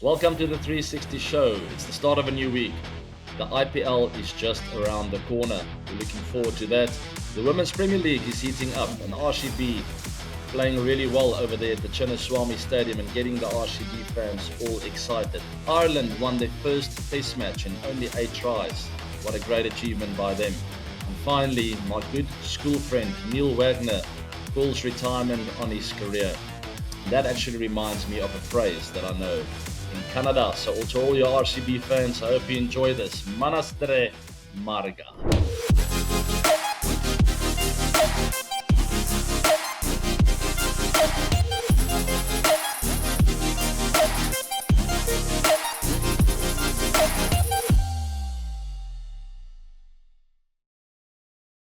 Welcome to the 360 show. It's the start of a new week. The IPL is just around the corner. We're looking forward to that. The Women's Premier League is heating up, and RCB playing really well over there at the Chinnaswamy Stadium and getting the RCB fans all excited. Ireland won their first test match in only 8 tries. What a great achievement by them. And finally, my good school friend Neil Wagner calls retirement on his career. That actually reminds me of a phrase that I know in Canada. So, to all your RCB fans, I hope you enjoy this. Manastere Marga.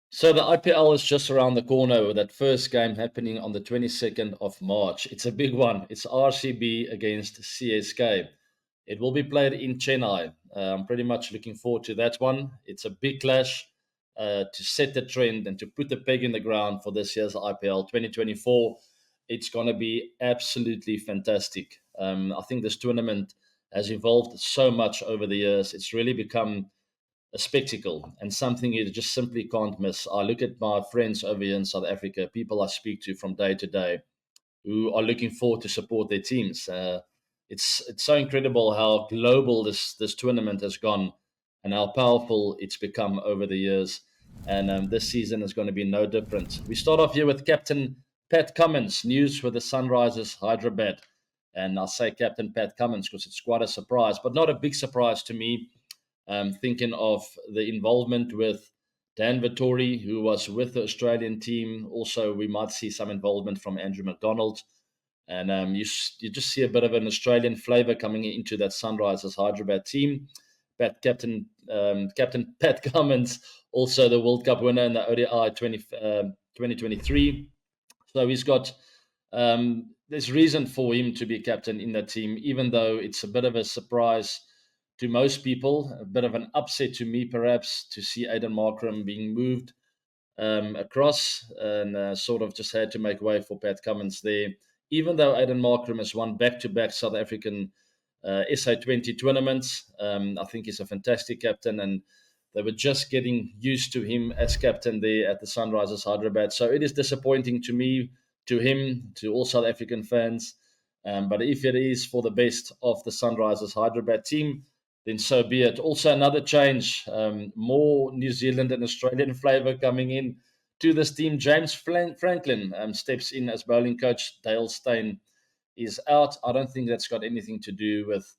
So the IPL is just around the corner with that first game happening on the 22nd of March. It's a big one. It's RCB against CSK. It will be played in Chennai. I'm pretty much looking forward to that one. It's a big clash to set the trend and to put the peg in the ground for this year's IPL 2024. It's going to be absolutely fantastic. I think this tournament has evolved so much over the years. It's really become a spectacle and something you just simply can't miss. I look at my friends over here in South Africa, people I speak to from day to day, who are looking forward to support their teams. It's so incredible how global this tournament has gone and how powerful it's become over the years. And this season is going to be no different. We start off here with Captain Pat Cummins, news for the Sunrisers Hyderabad. And I say Captain Pat Cummins because it's quite a surprise, but not a big surprise to me. Thinking of the involvement with Dan Vittori, who was with the Australian team. Also, we might see some involvement from Andrew McDonald. And you just see a bit of an Australian flavour coming into that Sunrisers Hyderabad team. Captain Pat Cummins, also the World Cup winner in the ODI 2023. So he's got there's reason for him to be captain in that team, even though it's a bit of a surprise to most people, a bit of an upset to me, perhaps, to see Aidan Markram being moved across and sort of just had to make way for Pat Cummins there. Even though Aidan Markram has won back-to-back South African SA20 tournaments, I think he's a fantastic captain, and they were just getting used to him as captain there at the Sunrisers Hyderabad. So it is disappointing to me, to him, to all South African fans. But if it is for the best of the Sunrisers Hyderabad team, then so be it. Also, another change, more New Zealand and Australian flavour coming in to this team. James Franklin steps in as bowling coach. Dale Steyn is out. I don't think that's got anything to do with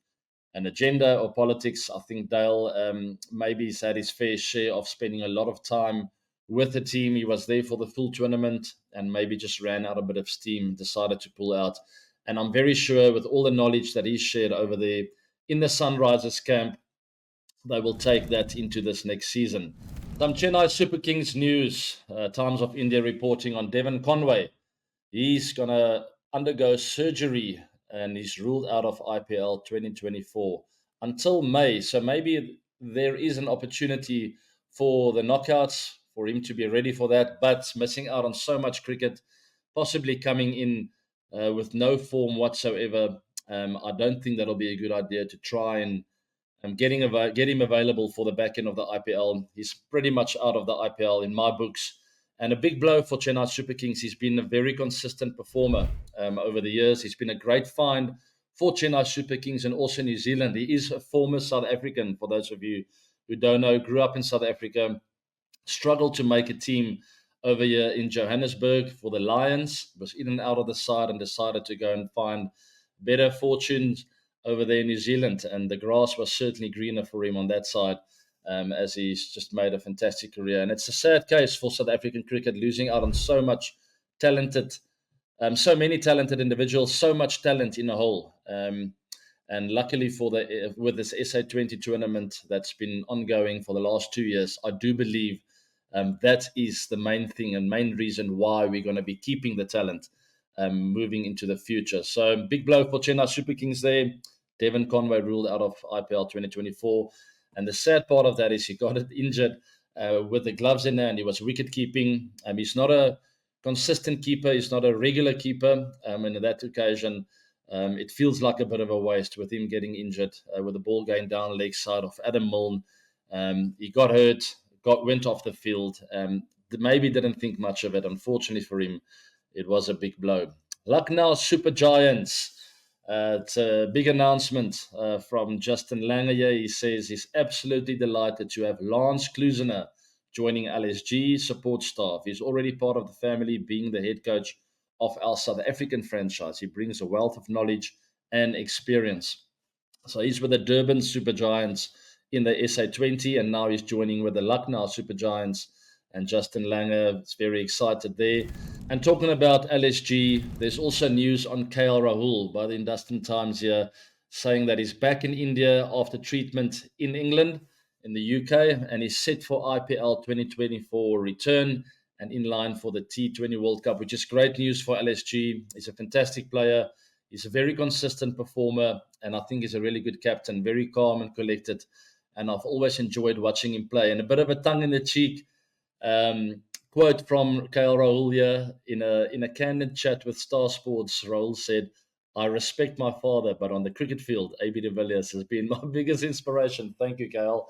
an agenda or politics. I think Dale maybe has had his fair share of spending a lot of time with the team. He was there for the full tournament and maybe just ran out a bit of steam, decided to pull out. And I'm very sure with all the knowledge that he's shared over there in the Sunrisers camp, they will take that into this next season. Some Chennai Super Kings news. Times of India reporting on Devon Conway. He's going to undergo surgery and he's ruled out of IPL 2024 until May. So maybe there is an opportunity for the knockouts, for him to be ready for that, but missing out on so much cricket, possibly coming in with no form whatsoever. I don't think that'll be a good idea to try and get him available for the back end of the IPL. He's pretty much out of the IPL in my books. And a big blow for Chennai Super Kings. He's been a very consistent performer over the years. He's been a great find for Chennai Super Kings and also New Zealand. He is a former South African, for those of you who don't know, grew up in South Africa, struggled to make a team over here in Johannesburg for the Lions, was in and out of the side and decided to go and find better fortunes over there in New Zealand. And the grass was certainly greener for him on that side. As he's just made a fantastic career. And it's a sad case for South African cricket, losing out on so many talented individuals, so much talent in a whole. And luckily with this SA20 tournament that's been ongoing for the last 2 years, I do believe that is the main thing and main reason why we're going to be keeping the talent moving into the future. So big blow for Chennai Super Kings there. Devon Conway ruled out of IPL 2024. And the sad part of that is he got it injured with the gloves in there and he was wicket keeping. He's not a consistent keeper. He's not a regular keeper. And on that occasion, It feels like a bit of a waste with him getting injured, with the ball going down leg side of Adam Milne. He got hurt, went off the field. Maybe didn't think much of it. Unfortunately for him, it was a big blow. Lucknow Super Giants. It's a big announcement from Justin Langer here. He says he's absolutely delighted to have Lance Klusener joining LSG support staff. He's already part of the family, being the head coach of our South African franchise. He brings a wealth of knowledge and experience. So he's with the Durban Super Giants in the SA20, and now he's joining with the Lucknow Super Giants. And Justin Langer is very excited there. And talking about LSG, there's also news on KL Rahul by the Hindustan Times here, saying that he's back in India after treatment in England, in the UK, and he's set for IPL 2024 return and in line for the T20 World Cup, which is great news for LSG. He's a fantastic player. He's a very consistent performer, and I think he's a really good captain, very calm and collected. And I've always enjoyed watching him play. And a bit of a tongue in the cheek quote from KL Rahul here in a candid chat with Star Sports. Rahul said, "I respect my father, but on the cricket field, AB de Villiers has been my biggest inspiration." Thank you, KL.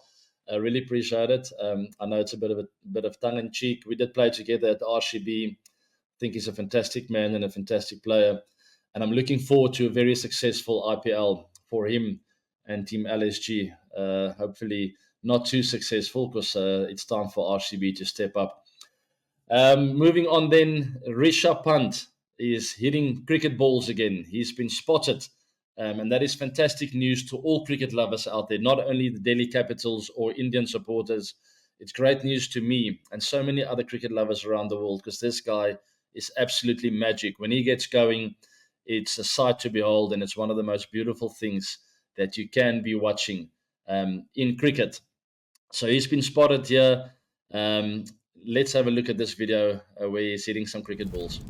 I really appreciate it. I know it's a bit of tongue in cheek. We did play together at RCB. I think he's a fantastic man and a fantastic player. And I'm looking forward to a very successful IPL for him and Team LSG. Hopefully not too successful, because it's time for RCB to step up. Moving on then, Rishabh Pant is hitting cricket balls again. He's been spotted, and that is fantastic news to all cricket lovers out there, not only the Delhi Capitals or Indian supporters. It's great news to me and so many other cricket lovers around the world, because this guy is absolutely magic. When he gets going, it's a sight to behold, and it's one of the most beautiful things that you can be watching in cricket. So he's been spotted here. Let's have a look at this video where he's hitting some cricket balls.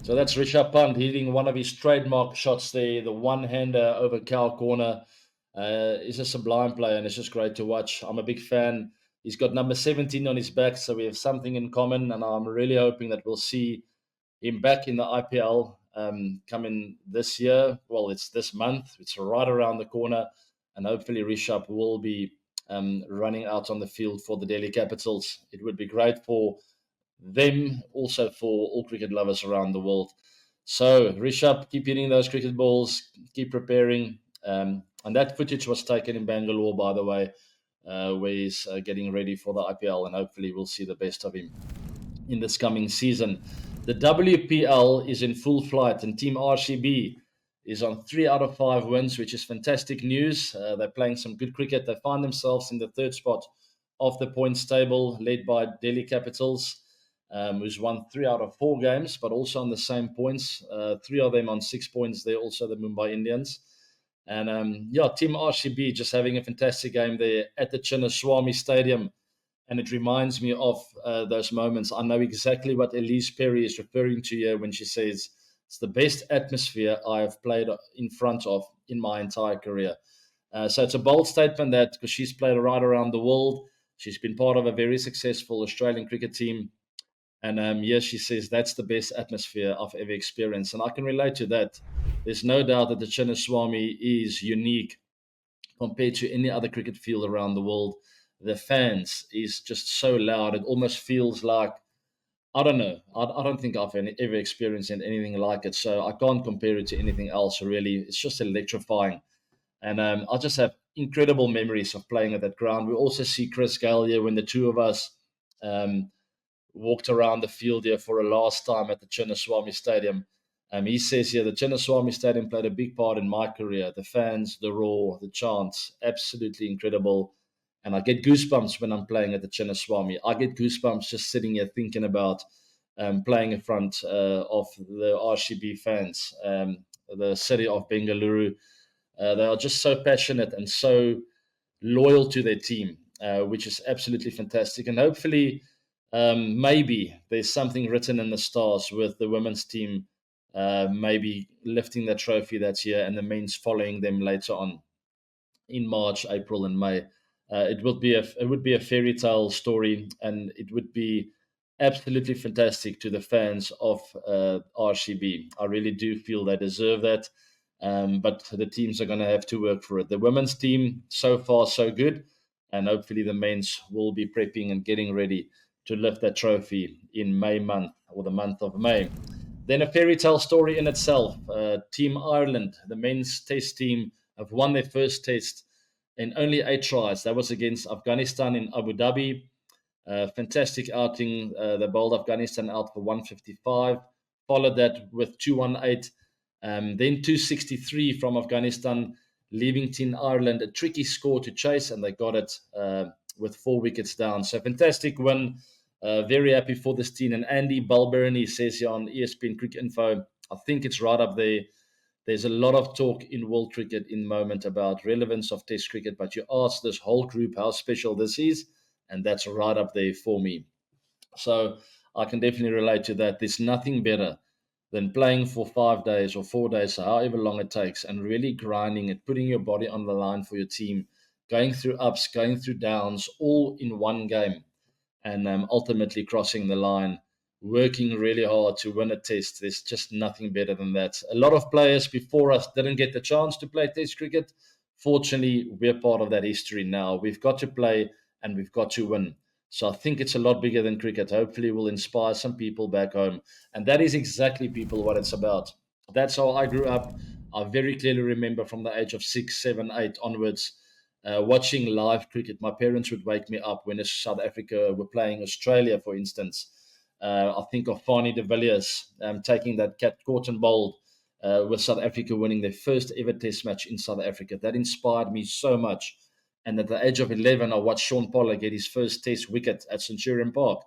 So that's Rishabh Pant hitting one of his trademark shots there, the one-hander over cow corner. He's a sublime player, and it's just great to watch. I'm a big fan. He's got number 17 on his back, so we have something in common, and I'm really hoping that we'll see him back in the IPL coming this year. Well, it's this month. It's right around the corner, and hopefully Rishabh will be running out on the field for the Delhi Capitals. It would be great for them, also for all cricket lovers around the world. So, Rishabh, keep hitting those cricket balls, keep preparing. And that footage was taken in Bangalore, by the way, where he's getting ready for the IPL, and hopefully we'll see the best of him in this coming season. The WPL is in full flight, and Team RCB is on 3 out of 5 wins, which is fantastic news. They're playing some good cricket. They find themselves in the third spot of the points table, led by Delhi Capitals, who's won 3 out of 4 games, but also on the same points. 3 of them on 6 points. They're also the Mumbai Indians. And Team RCB just having a fantastic game there at the Chinnaswamy Stadium. And it reminds me of those moments. I know exactly what Elise Perry is referring to here when she says it's the best atmosphere I have played in front of in my entire career. So it's a bold statement, that because she's played right around the world. She's been part of a very successful Australian cricket team. And yes, she says that's the best atmosphere I've ever experienced. And I can relate to that. There's no doubt that the Chinnaswamy is unique compared to any other cricket field around the world. The fans is just so loud. It almost feels like, I don't know. I don't think I've ever experienced anything like it. So I can't compare it to anything else, really. It's just electrifying. And I just have incredible memories of playing at that ground. We also see Chris Gale here when the two of us walked around the field here for a last time at the Chinnaswamy Stadium. He says here, the Chinnaswamy Stadium played a big part in my career. The fans, the roar, the chants, absolutely incredible. And I get goosebumps when I'm playing at the Chinnaswamy. I get goosebumps just sitting here thinking about playing in front of the RCB fans, the city of Bengaluru. They are just so passionate and so loyal to their team, which is absolutely fantastic. And hopefully, maybe there's something written in the stars with the women's team maybe lifting the trophy that's here, and the men's following them later on in March, April, and May. It would be a fairy tale story, and it would be absolutely fantastic to the fans of RCB. I really do feel they deserve that, but the teams are going to have to work for it. The women's team, so far, so good, and hopefully the men's will be prepping and getting ready to lift that trophy in May month, or the month of May. Then a fairy tale story in itself. Team Ireland, the men's test team, have won their first test in only 8 tries. That was against Afghanistan in Abu Dhabi. Fantastic outing. They bowled Afghanistan out for 155. Followed that with 218. Then 263 from Afghanistan, leaving Team Ireland a tricky score to chase, and they got it with 4 wickets down. So fantastic win. Very happy for this team. And Andy Balbirnie says here on ESPN Cricket Info, I think it's right up there. There's a lot of talk in world cricket in the moment about relevance of Test cricket, but you ask this whole group how special this is, and that's right up there for me. So I can definitely relate to that. There's nothing better than playing for 5 days or 4 days, however long it takes, and really grinding it, putting your body on the line for your team, going through ups, going through downs, all in one game, and ultimately crossing the line, working really hard to win a test. There's just nothing better than that. A lot of players before us didn't get the chance to play test cricket. Fortunately, we're part of that history now. We've got to play and we've got to win. So I think it's a lot bigger than cricket. Hopefully, we'll inspire some people back home. And that is exactly, people, what it's about. That's how I grew up. I very clearly remember from the age of 6, 7, 8 onwards, watching live cricket. My parents would wake me up when South Africa were playing Australia, for instance. I think of Fani de Villiers taking that caught and bowled with South Africa winning their first ever test match in South Africa. That inspired me so much. And at the age of 11, I watched Sean Pollard get his first test wicket at Centurion Park.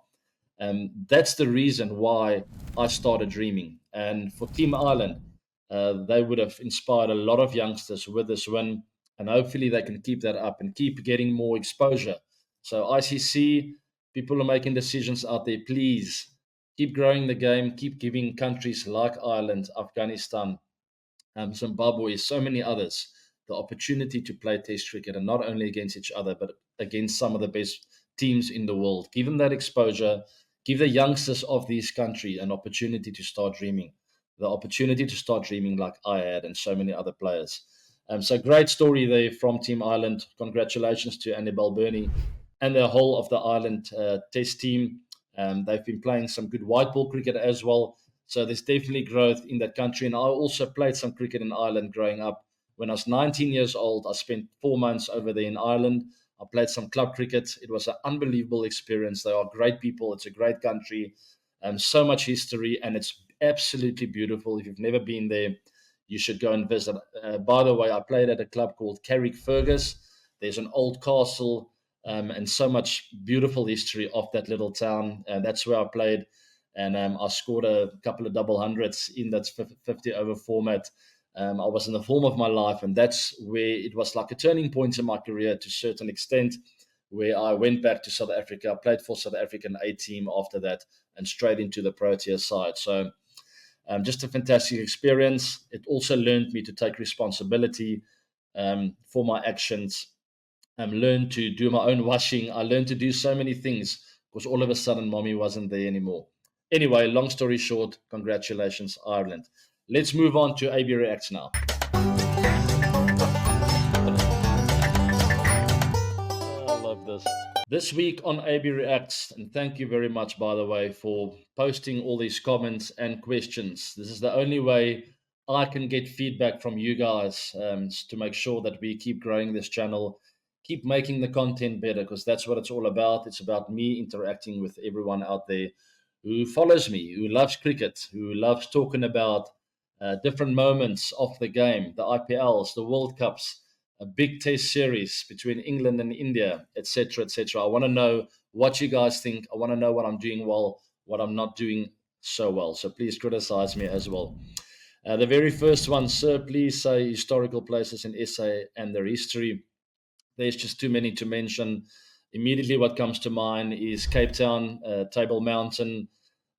That's the reason why I started dreaming. And for Team Ireland, they would have inspired a lot of youngsters with this win, and hopefully they can keep that up and keep getting more exposure. So ICC, people are making decisions out there. Please keep growing the game. Keep giving countries like Ireland, Afghanistan, Zimbabwe, so many others, the opportunity to play Test cricket, and not only against each other, but against some of the best teams in the world. Give them that exposure. Give the youngsters of these countries an opportunity to start dreaming, the opportunity to start dreaming like I had and so many other players. So great story there from Team Ireland. Congratulations to Andy Balbirnie and the whole of the Ireland Test team. They've been playing some good white ball cricket as well. So there's definitely growth in that country. And I also played some cricket in Ireland growing up. When I was 19 years old, I spent 4 months over there in Ireland. I played some club cricket. It was an unbelievable experience. They are great people. It's a great country. So much history, and it's absolutely beautiful. If you've never been there, you should go and visit. By the way, I played at a club called Carrickfergus. There's an old castle and so much beautiful history of that little town. And that's where I played. And I scored a couple of double hundreds in that 50 over format. I was in the form of my life, and that's where it was like a turning point in my career to a certain extent, where I went back to South Africa. I played for South African A team after that, and straight into the Protea side. So just a fantastic experience. It also learned me to take responsibility for my actions. Learned to do my own washing. I learned to do so many things because all of a sudden mommy wasn't there anymore. Anyway, long story short, congratulations, Ireland. Let's move on to AB Reacts now. I love this. This week on AB Reacts, and thank you very much, by the way, for posting all these comments and questions. This is the only way I can get feedback from you guys to make sure that we keep growing this channel, keep making the content better, because that's what it's all about. It's about me interacting with everyone out there who follows me, who loves cricket, who loves talking about different moments of the game, the IPLs, the World Cups, a big test series between England and India, etc., etc. I want to know what you guys think. I want to know what I'm doing well, what I'm not doing so well. So please criticize me as well. The very first one, sir, please say historical places in SA and their history. There's just too many to mention. Immediately what comes to mind is Cape Town, Table Mountain,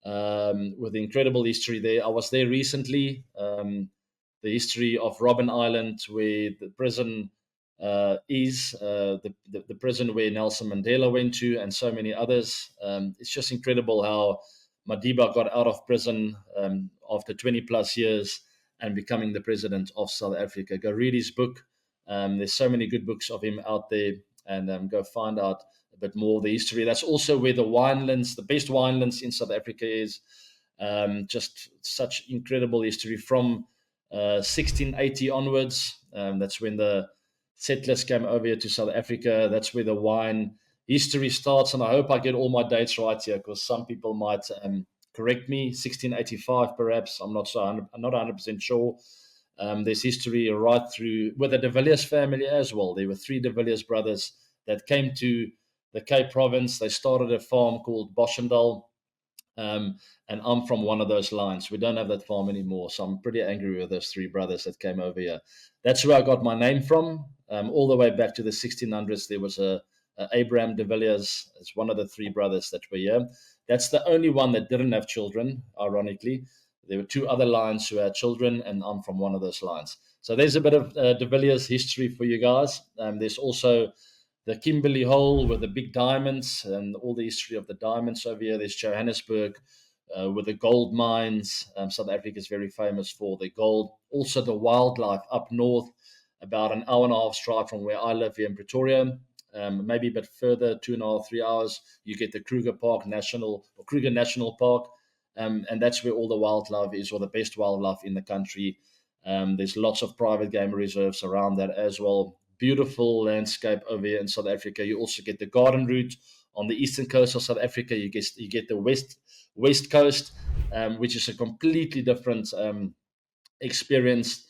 with incredible history there. I was there recently. The history of Robben Island, where the prison is, the prison where Nelson Mandela went to, and so many others. It's just incredible how Madiba got out of prison after 20 plus years and becoming the president of South Africa. Go read his book. There's so many good books of him out there, and go find out a bit more of the history. That's also where the winelands, the best winelands in South Africa is. Just such incredible history from 1680 onwards. That's when the settlers came over here to South Africa. That's where the wine history starts. And I hope I get all my dates right here, because some people might correct me. 1685, perhaps. I'm not 100% sure. There's history right through with the De Villiers family as well. There were 3 De Villiers brothers that came to the Cape Province. They started a farm called Boshendal. And I'm from one of those lines. We don't have that farm anymore, so I'm pretty angry with those 3 brothers that came over here. That's where I got my name from. All the way back to the 1600s, there was a Abraham de Villiers. It's one of the 3 brothers that were here. That's the only one that didn't have children, ironically. There were 2 other lines who had children, and I'm from one of those lines. So there's a bit of de Villiers history for you guys. There's also the Kimberley Hole with the big diamonds and all the history of the diamonds over here. There's Johannesburg with the gold mines. South Africa is very famous for the gold. Also the wildlife up north, about an hour and a half drive from where I live here in Pretoria. Maybe a bit further, 2.5, 3 hours, you get the Kruger National Park. And that's where all the wildlife is, or the best wildlife in the country. There's lots of private game reserves around that as well. Beautiful landscape over here in South Africa. You also get the garden route on the eastern coast of South Africa. You get the west coast, which is a completely different experience,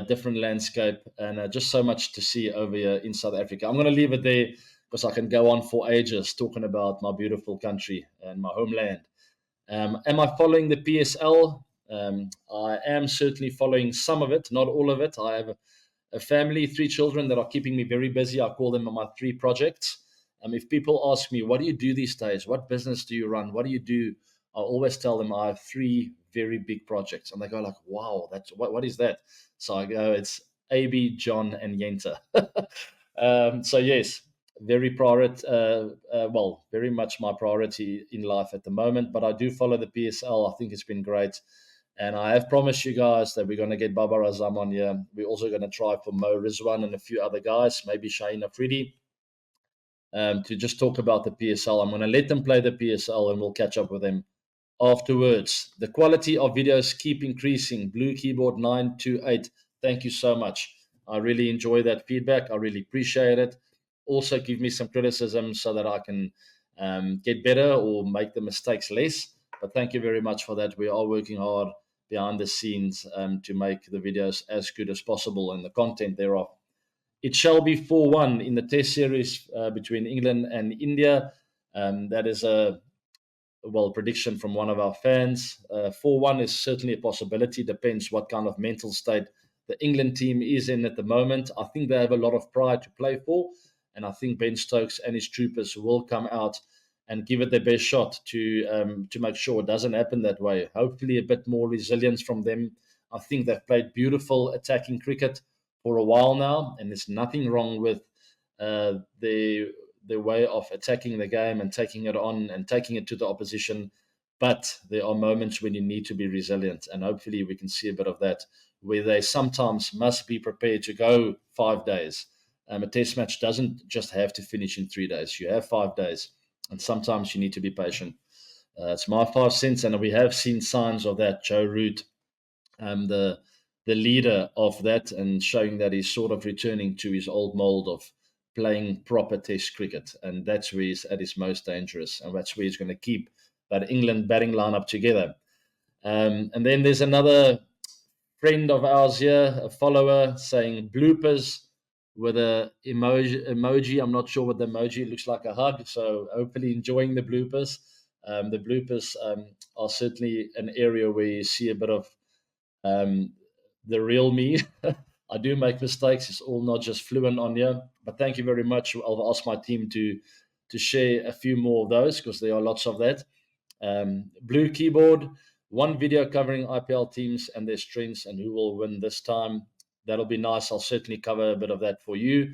different landscape, and just so much to see over here in South Africa. I'm going to leave it there because I can go on for ages talking about my beautiful country and my homeland. Am I following the PSL? I am certainly following some of it, not all of it. I have a family, 3 children that are keeping me very busy. I call them my 3 projects. If people ask me, what do you do these days? What business do you run? What do you do? I always tell them I have 3 very big projects. And they go like, wow, that's what is that? So I go, it's AB, John, and Yenta. So yes, very very much my priority in life at the moment. But I do follow the PSL. I think it's been great. And I have promised you guys that we're going to get Baba Razam on here. We're also going to try for Mo Rizwan and a few other guys, maybe Shaheen Afridi, to just talk about the PSL. I'm going to let them play the PSL and we'll catch up with them afterwards. The quality of videos keep increasing. Blue Keyboard 928. Thank you so much. I really enjoy that feedback. I really appreciate it. Also, give me some criticism so that I can get better or make the mistakes less. But thank you very much for that. We are working hard behind the scenes to make the videos as good as possible and the content thereof. It shall be 4-1 in the test series between England and India. That is a prediction from one of our fans. 4-1 is certainly a possibility. Depends what kind of mental state the England team is in at the moment. I think they have a lot of pride to play for, and I think Ben Stokes and his troopers will come out and give it their best shot to make sure it doesn't happen that way. Hopefully a bit more resilience from them. I think they've played beautiful attacking cricket for a while now, and there's nothing wrong with their way of attacking the game and taking it on and taking it to the opposition. But there are moments when you need to be resilient, and hopefully we can see a bit of that, where they sometimes must be prepared to go 5 days. A test match doesn't just have to finish in 3 days. You have 5 days, and sometimes you need to be patient. It's my 5 cents, and we have seen signs of that. Joe Root, the leader of that, and showing that he's sort of returning to his old mold of playing proper test cricket, and that's where he's at his most dangerous, and that's where he's going to keep that England batting lineup together. And then there's another friend of ours here, a follower, saying bloopers with a emoji. I'm not sure what the emoji looks like, a hug. So hopefully enjoying the bloopers. The bloopers are certainly an area where you see a bit of the real me. I do make mistakes. It's all not just fluent on here. But thank you very much. I'll ask my team to share a few more of those, because there are lots of that. Blue keyboard, one video covering IPL teams and their strengths and who will win this time. That'll be nice. I'll certainly cover a bit of that for you.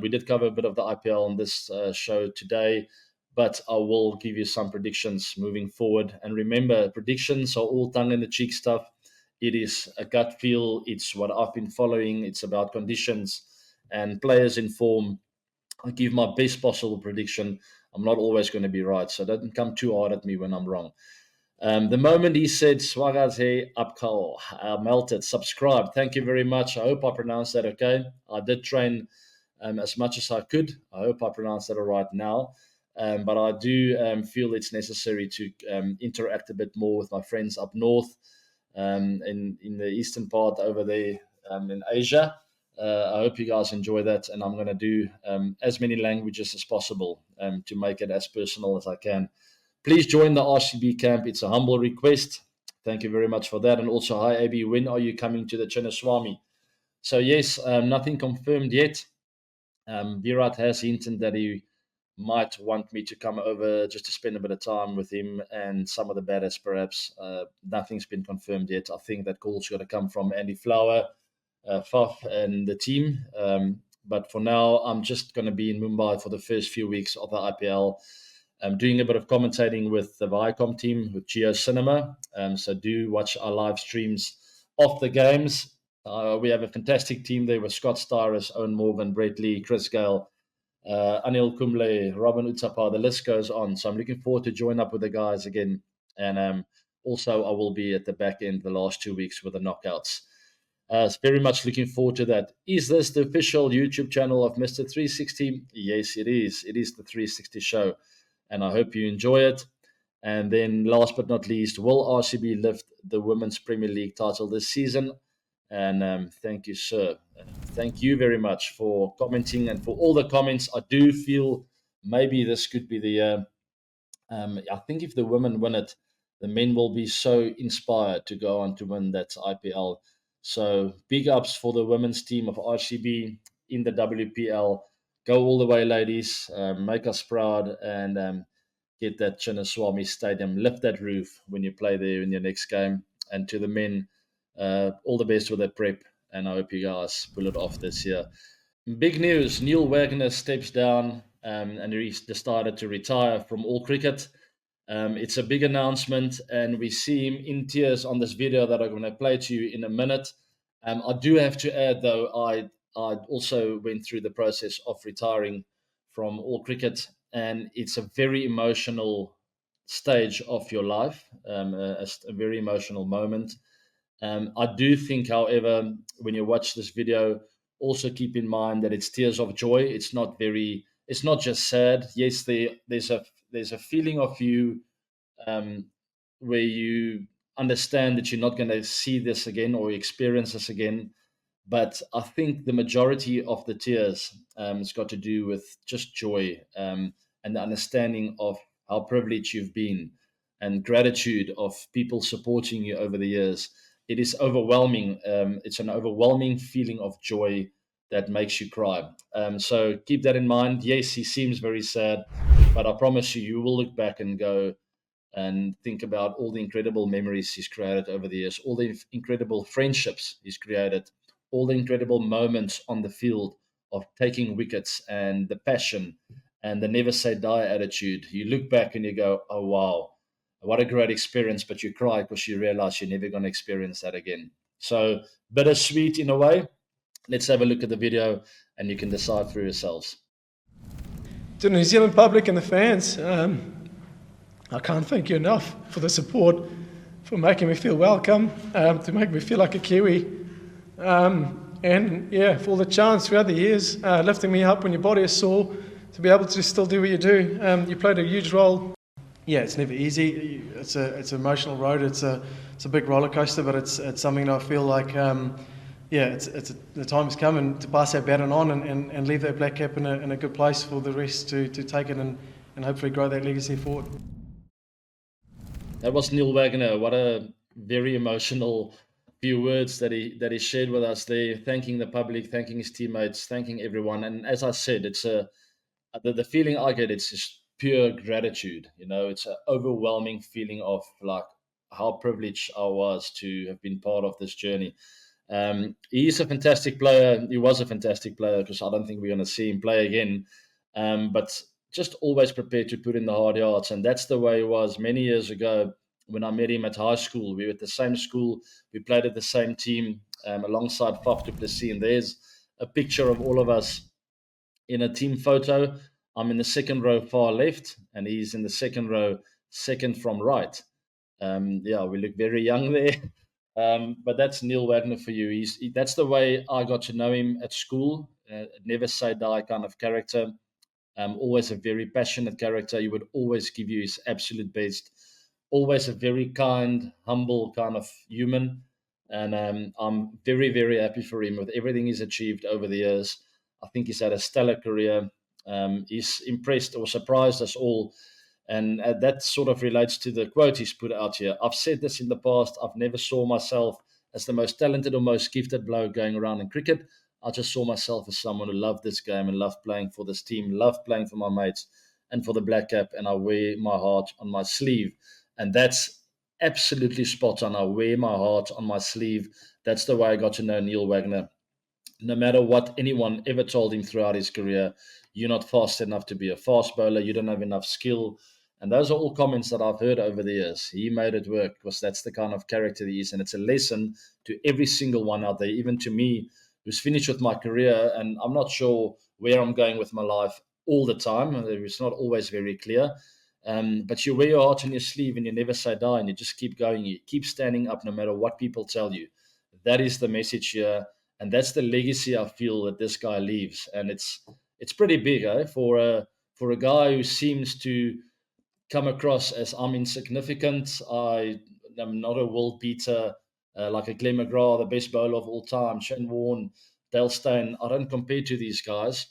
We did cover a bit of the IPL on this show today, but I will give you some predictions moving forward. And remember, predictions are all tongue in the cheek stuff. It is a gut feel. It's what I've been following. It's about conditions and players in form. I give my best possible prediction. I'm not always going to be right, so don't come too hard at me when I'm wrong. The moment he said Swagaze Apkal, melted, subscribe. Thank you very much. I hope I pronounced that okay. I did train as much as I could. I hope I pronounced that all right now. But I do feel it's necessary to interact a bit more with my friends up north in the eastern part over there in Asia. I hope you guys enjoy that, and I'm going to do as many languages as possible to make it as personal as I can. Please join the RCB camp. It's a humble request. Thank you very much for that. And also, hi, AB, when are you coming to the Chinnaswamy? So, yes, nothing confirmed yet. Virat has hinted that he might want me to come over just to spend a bit of time with him and some of the batters, perhaps. Nothing's been confirmed yet. I think that call's got to come from Andy Flower, Faf, and the team. But for now, I'm just going to be in Mumbai for the first few weeks of the IPL. I'm doing a bit of commentating with the Viacom team, with Geo Cinema. So do watch our live streams of the games. We have a fantastic team there with Scott Styrus, Owen Morgan, Brett Lee, Chris Gale, Anil Kumble, Robin Utsapa. The list goes on. So I'm looking forward to join up with the guys again. And also, I will be at the back end the last 2 weeks with the knockouts. Very much looking forward to that. Is this the official YouTube channel of Mr. 360? Yes, it is. It is the 360 show. And I hope you enjoy it. And then last but not least, will RCB lift the Women's Premier League title this season? And thank you, sir. Thank you very much for commenting and for all the comments. I do feel maybe this could be the year. I think if the women win it, the men will be so inspired to go on to win that IPL. So big ups for the women's team of RCB in the WPL. Go all the way, ladies. Make us proud and get that Chinnaswamy Stadium. Lift that roof when you play there in your next game. And to the men, all the best with that prep. And I hope you guys pull it off this year. Big news, Neil Wagner steps down and he's decided to retire from all cricket. It's a big announcement, and we see him in tears on this video that I'm going to play to you in a minute. I do have to add, though, I also went through the process of retiring from all cricket, and it's a very emotional stage of your life, a very emotional moment. I do think, however, when you watch this video, also keep in mind that it's tears of joy. It's not just sad. Yes, there's a feeling of you where you understand that you're not going to see this again or experience this again. But I think the majority of the tears has got to do with just joy and the understanding of how privileged you've been and gratitude of people supporting you over the years. It is overwhelming. It's an overwhelming feeling of joy that makes you cry. So keep that in mind. Yes, he seems very sad, but I promise you, you will look back and go and think about all the incredible memories he's created over the years, all the incredible friendships he's created, all the incredible moments on the field of taking wickets and the passion and the never say die attitude. You look back and you go, oh, wow, what a great experience, but you cry because you realize you're never going to experience that again. So bittersweet in a way. Let's have a look at the video and you can decide for yourselves. To the New Zealand public and the fans, I can't thank you enough for the support, for making me feel welcome, to make me feel like a Kiwi, and yeah, for all the chants throughout the years, lifting me up when your body is sore, to be able to still do what you do. You played a huge role. Yeah, it's never easy. It's an emotional road. It's a big roller coaster, but it's something that I feel like the time has come and to pass that baton on and leave that black cap in a good place for the rest to take it and hopefully grow that legacy forward. That was Neil Wagner. What a very emotional few words that he shared with us there, thanking the public, thanking his teammates, thanking everyone. And as I said, it's the feeling I get. It's just pure gratitude. It's an overwhelming feeling of like how privileged I was to have been part of this journey. He's a fantastic player. He was a fantastic player, because I don't think we're going to see him play again. But just always prepared to put in the hard yards. And that's the way it was many years ago when I met him at high school. We were at the same school. We played at the same team, alongside Faf du Plessis. And there's a picture of all of us in a team photo. I'm in the second row far left, and he's in the second row, second from right. We look very young there. But that's Neil Wagner for you. That's the way I got to know him at school. Never say die kind of character. Always a very passionate character. He would always give you his absolute best. Always a very kind, humble kind of human. And I'm very, very happy for him with everything he's achieved over the years. I think he's had a stellar career. He's impressed or surprised us all. And that sort of relates to the quote he's put out here. I've said this in the past. I've never saw myself as the most talented or most gifted bloke going around in cricket. I just saw myself as someone who loved this game and loved playing for this team, loved playing for my mates and for the black cap. And I wear my heart on my sleeve. And that's absolutely spot on. I wear my heart on my sleeve. That's the way I got to know Neil Wagner. No matter what anyone ever told him throughout his career, you're not fast enough to be a fast bowler, you don't have enough skill. And those are all comments that I've heard over the years. He made it work, because that's the kind of character he is. And it's a lesson to every single one out there, even to me, who's finished with my career. And I'm not sure where I'm going with my life all the time. It's not always very clear. But you wear your heart on your sleeve and you never say die, and you just keep going. You keep standing up no matter what people tell you. That is the message here. And that's the legacy I feel that this guy leaves. And it's pretty big, for a guy who seems to come across as I'm insignificant. I am not a world beater, like a Glenn McGrath, the best bowler of all time, Shane Warne, Dale Steyn. I don't compare to these guys,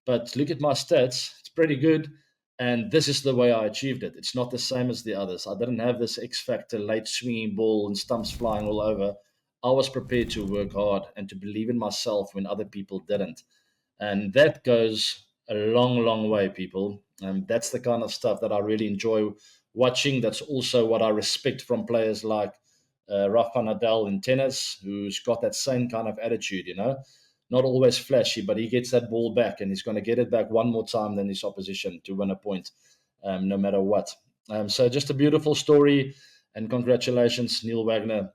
but look at my stats. It's pretty good. And this is the way I achieved it. It's not the same as the others. I didn't have this X factor, late swinging ball and stumps flying all over. I was prepared to work hard and to believe in myself when other people didn't. And that goes a long, long way, people. And that's the kind of stuff that I really enjoy watching. That's also what I respect from players like Rafa Nadal in tennis, who's got that same kind of attitude, Not always flashy, but he gets that ball back, and he's going to get it back one more time than his opposition to win a point, no matter what. So just a beautiful story, and congratulations, Neil Wagner,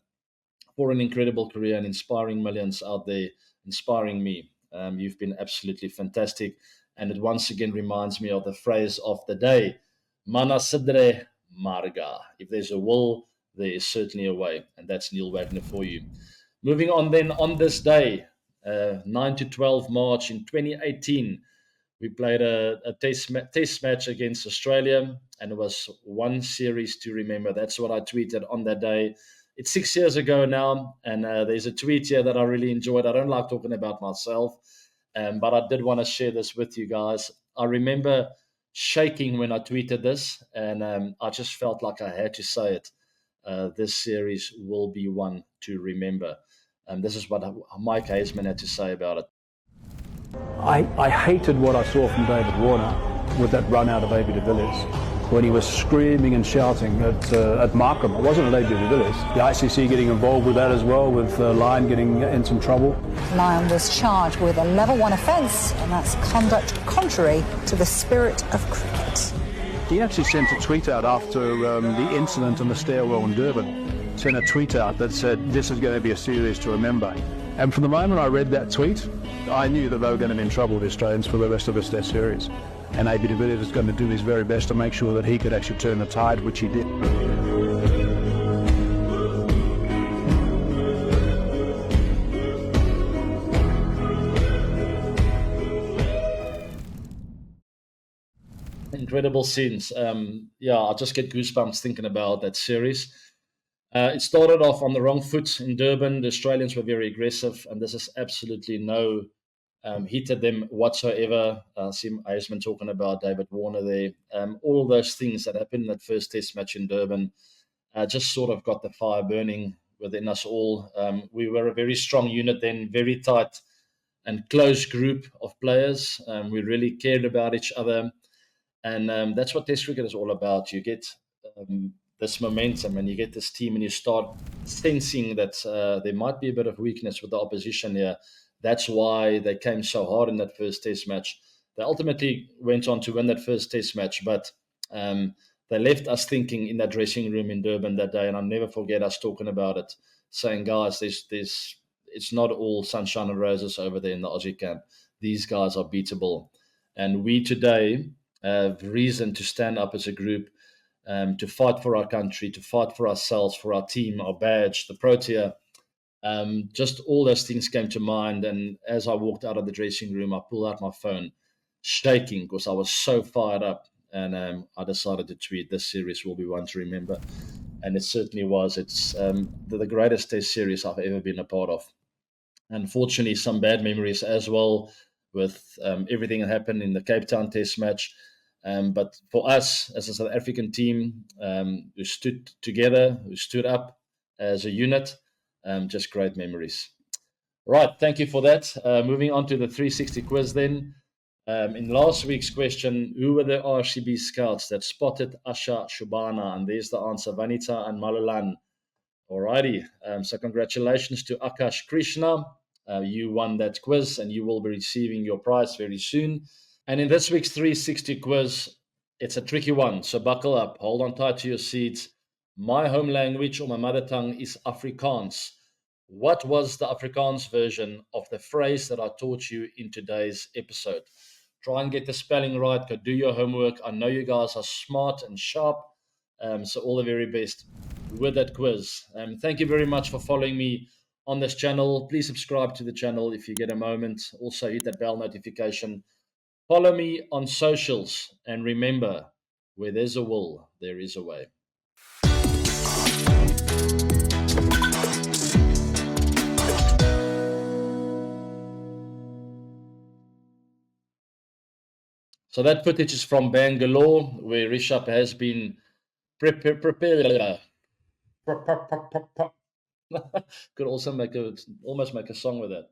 for an incredible career and inspiring millions out there, inspiring me. You've been absolutely fantastic. And it once again reminds me of the phrase of the day, Mana Sidre Marga. If there's a will, there is certainly a way. And that's Neil Wagner for you. Moving on then, on this day, 9 to 12 March in 2018, we played a test match against Australia, and it was one series to remember. That's what I tweeted on that day. It's 6 years ago now, and there's a tweet here that I really enjoyed. I don't like talking about myself, but I did want to share this with you guys. I remember shaking when I tweeted this, and I just felt like I had to say it. This series will be one to remember. This is what Mike Hazeman had to say about it. I hated what I saw from David Warner with that run out of AB de Villiers, when he was screaming and shouting at Markham. It wasn't at AB de Villiers. The ICC getting involved with that as well, with Lyon getting in some trouble. Lyon was charged with a level 1 offence, and that's conduct contrary to the spirit of cricket. He actually sent a tweet out after the incident in the stairwell in Durban. Sent a tweet out that said, "This is going to be a series to remember." And from the moment I read that tweet, I knew that they were going to be in trouble with the Australians for the rest of this Test series. And AB de Villiers is going to do his very best to make sure that he could actually turn the tide, which he did. Incredible scenes. I just get goosebumps thinking about that series. It started off on the wrong foot in Durban. The Australians were very aggressive, and this is absolutely no hit at them whatsoever. I see Hazeman talking about David Warner there. All of those things that happened in that first Test match in Durban just sort of got the fire burning within us all. We were a very strong unit then, very tight and close group of players. We really cared about each other. And that's what Test cricket is all about. You get this momentum and you get this team and you start sensing that there might be a bit of weakness with the opposition here. That's why they came so hard in that first Test match. They ultimately went on to win that first Test match, but they left us thinking in that dressing room in Durban that day, and I'll never forget us talking about it, saying, guys, it's not all sunshine and roses over there in the Aussie camp. These guys are beatable. And we today have reason to stand up as a group, to fight for our country, to fight for ourselves, for our team, our badge, the Protea. Just all those things came to mind. And as I walked out of the dressing room, I pulled out my phone, shaking because I was so fired up. And I decided to tweet, this series will be one to remember. And it certainly was. It's the greatest Test series I've ever been a part of. Unfortunately, some bad memories as well with everything that happened in the Cape Town Test match. But for us, as a South African team who stood together, who stood up as a unit, just great memories. Right, thank you for that. Moving on to the 360 quiz then. In last week's question, who were the RCB scouts that spotted Asha Shubana? And there's the answer, Vanita and Malulan. Alrighty, so congratulations to Akash Krishna. You won that quiz and you will be receiving your prize very soon. And in this week's 360 quiz, it's a tricky one, so buckle up, hold on tight to your seats. My home language or my mother tongue is Afrikaans. What was the Afrikaans version of the phrase that I taught you in today's episode? Try and get the spelling right, go do your homework. I know you guys are smart and sharp, so all the very best with that quiz. Thank you very much for following me on this channel. Please subscribe to the channel if you get a moment. Also hit that bell notification. Follow me on socials. And remember, where there's a will, there is a way. So that footage is from Bangalore, where Rishabh has been prepared. Could also almost make a song with that.